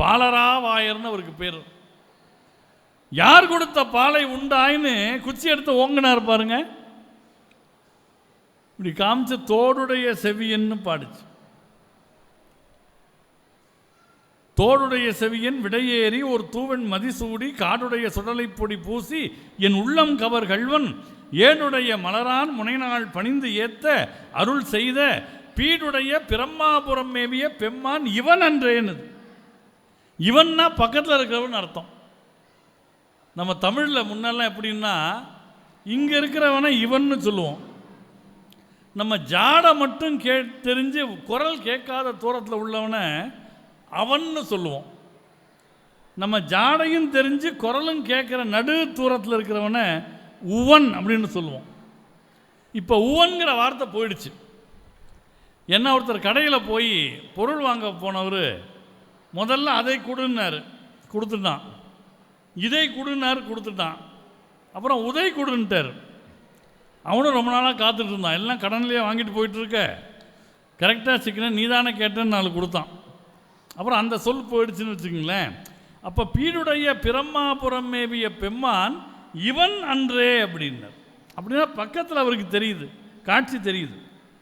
பாலராவாயர்னு அவருக்கு பேர். யார் கொடுத்த பாலை உண்டாயின்னு குச்சி எடுத்து ஓங்கினார் பாருங்க. இப்படி காமிச்ச தோடுடைய செவியன்னு பாடிச்சு. தோடுடைய செவியன் விடையேறி ஒரு தூவன் மதிசூடி காடுடைய சுடலை பொடி பூசி என் உள்ளம் கவர் கள்வன் ஏனுடைய மலரான் முனைநாள் பணிந்து ஏத்த அருள் செய்த பீடுடைய பிரம்மாபுரம் மேவிய பெம்மான் இவன் அன்றேன்னு. இவன்னா பக்கத்தில் இருக்கிறவன் அர்த்தம். நம்ம தமிழில் முன்னெல்லாம் எப்படின்னா இங்கே இருக்கிறவனை இவன்னு சொல்லுவோம். நம்ம ஜாடை மட்டும் தெரிஞ்சு குரல் கேட்காத தூரத்தில் உள்ளவனை அவன்னு சொல்லுவோம். நம்ம ஜாடையும் தெரிஞ்சு குரலும் கேட்குற நடு தூரத்தில் இருக்கிறவனை உவன் அப்படின்னு சொல்லுவோம். இப்போ உவன்கிற வார்த்தை போயிடுச்சு. என்ன, ஒருத்தர் கடையில் போய் பொருள் வாங்க போனவர் முதல்ல அதை கொடுன்னாரு, கொடுத்துட்டான். இதை கொடுன்னாரு, கொடுத்துட்டான். அப்புறம் உதை கொடுன்ட்டார். அவனும் ரொம்ப நாளாக காத்துட்டு இருந்தான். எல்லாம் கடன்லேயே வாங்கிட்டு போயிட்டுருக்க, கரெக்டாக சிக்கன நீ தானே கேட்டேன்னு 4 கொடுத்தான். அப்புறம் அந்த சொல் போயிடுச்சுன்னு வச்சுக்கோங்களேன். அப்போ பீடுடைய பிரம்மாபுரம் மேவிய பெம்மான் இவன் அன்றே அப்படின்னார். அப்படின்னா பக்கத்தில் அவருக்கு தெரியுது, காட்சி தெரியுது.